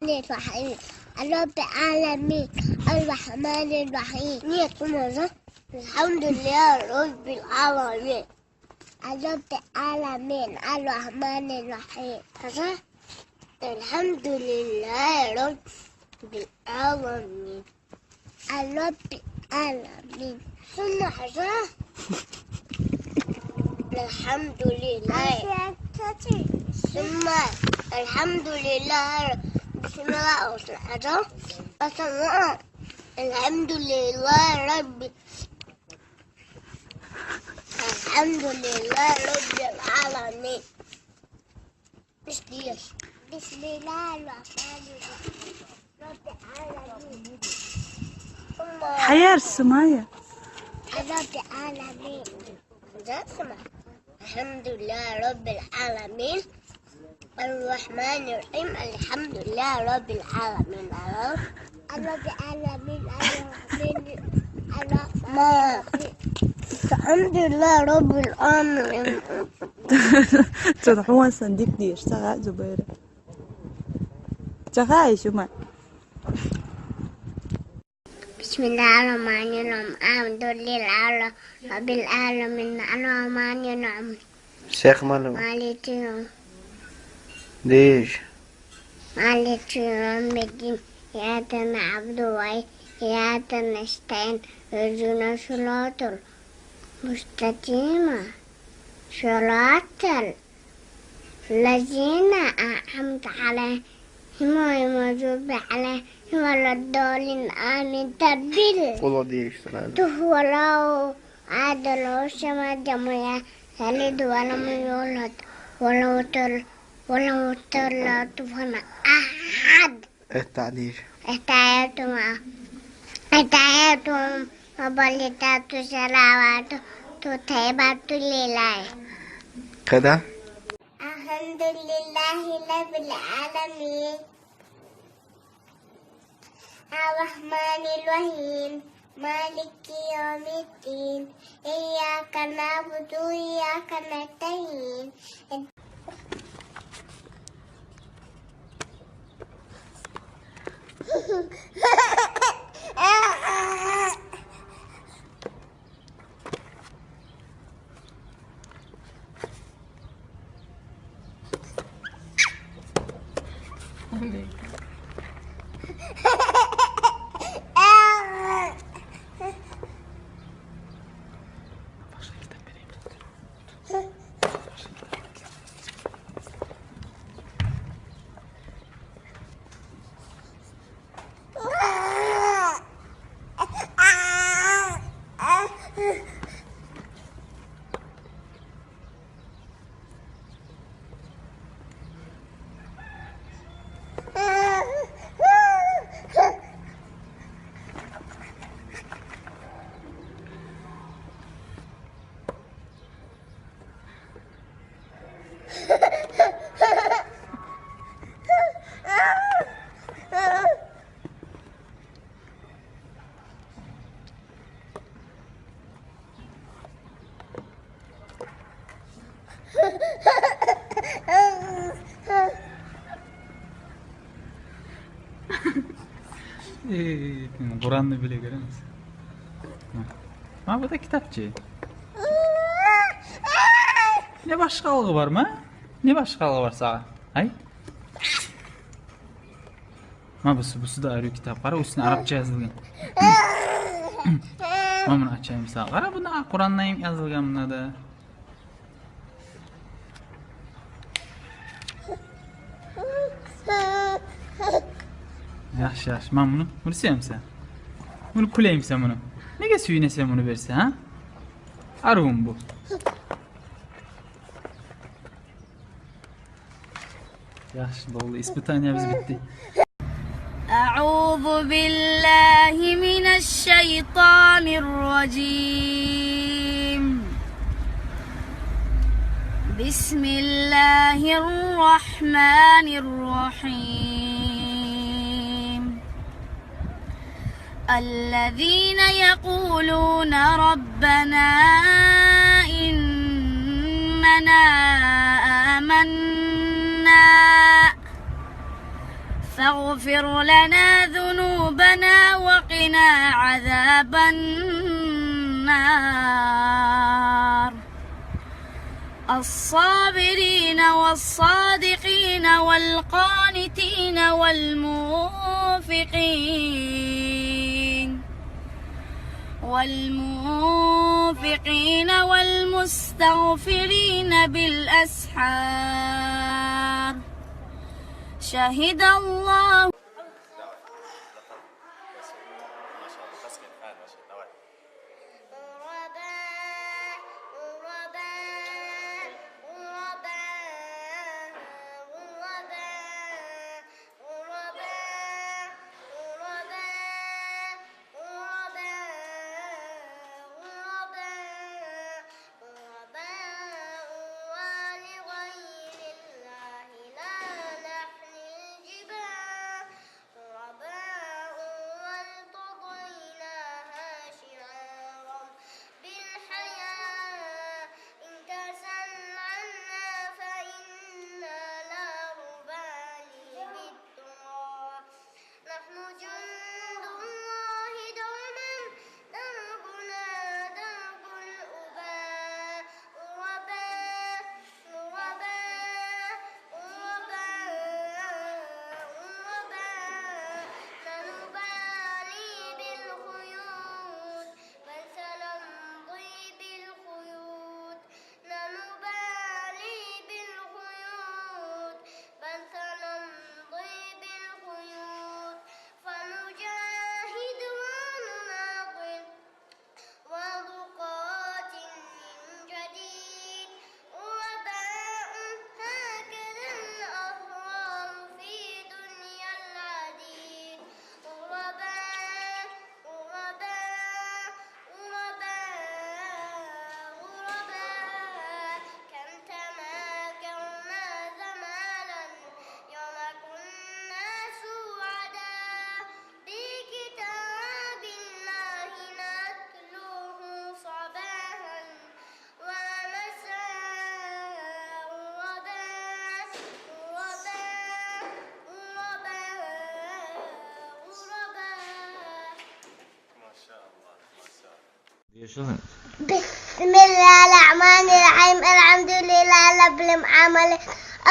الرحيم رب العالمين الرحمن الرحيم الحمد لله رب العالمين رب العالمين الرحمن الرحيم الحمد لله رب العالمين رب العالمين ثم الحمد لله ثم الحمد لله بسم الله الرحمن الرحيم الحمد لله رب العالمين بسم الله الرحمن الرحيم رب العالمين حياة السماية رب العالمين الحمد لله رب العالمين الرحمن الرحيم الحمد لله رب العالمين رب العالمين الحمد لله رب العالمين تروحوا صنديق دي اشتغل زبيرة اشتغل شو ما بسم الله الرحمن الرحيم الحمد لله رب العالمين الرحمن الرحيم شيخ مالو مالك يوم ليش مالك يوم الدين إياك نعبد وإياك نستعين اهدنا الصراط المستقيم صراط الذين أنعمت عليهم غير المغضوب عليهم ولا الضالين آمين تبديل والله ديش سلام هو الله عاد له السماء جميعا يلد ولم يولد ولو طلعت فانا أحد التعديش اتعيتهم وبلتات سلاوات تطيبات لله كذا الحمد لله رب العالمين الرحمن الرحيم مالك يوم الدين إياك نعبد وإياك نستعين Kur'an'ı bile göremez. Ha bu da kitapçı. Ne başkalığı var mı? Ne başkalığı var sana? Hay? Ma bu da ayrı kitap var. Üstüne Arapça yazılgan. Ma bunu açayım sana. Qara bunda Kur'an'la yazılgan bunda da. Yaxşı. Ben bunu seveyim sen. Bunu kuleyim sen bunu. Nege suyuna sen bunu verse ha? Arığım bu. Yaxşı oldu. İspitanyamız bitti. أعوذ بالله من الشيطان الرجيم بسم الله الرحمن الرحيم الذين يقولون ربنا إننا آمنا فاغفر لنا ذنوبنا وقنا عذاب النار. الصابرين والصادقين والقانتين والمنفقين والمستغفرين بالأسحار. شهد الله بسم الله الرحمن الرحيم الحمد لله رب العالمين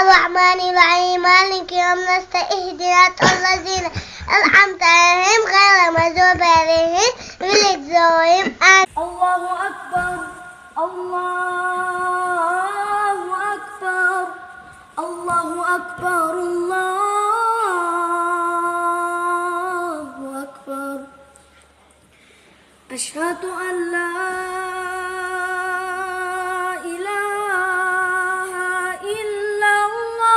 الرحمن الرحيم مالك يوم نستهدنا الذين أنعمت عليهم غير المغضوب عليهم ولا الضالين. الله أكبر الله أكبر الله أكبر الله أكبر. أشهد أن لا إله إلا الله.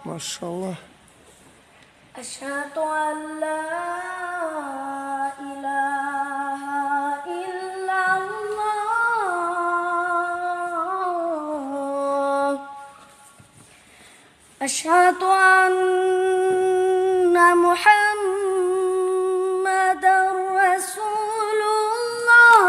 ما شاء الله. أشهد أن لا إله إلا الله. أشهد أن محمدًا رسول الله.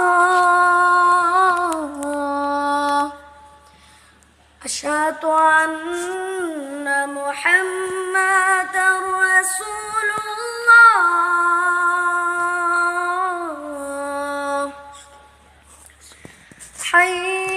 أشهد أن محمدًا رسول الله. حي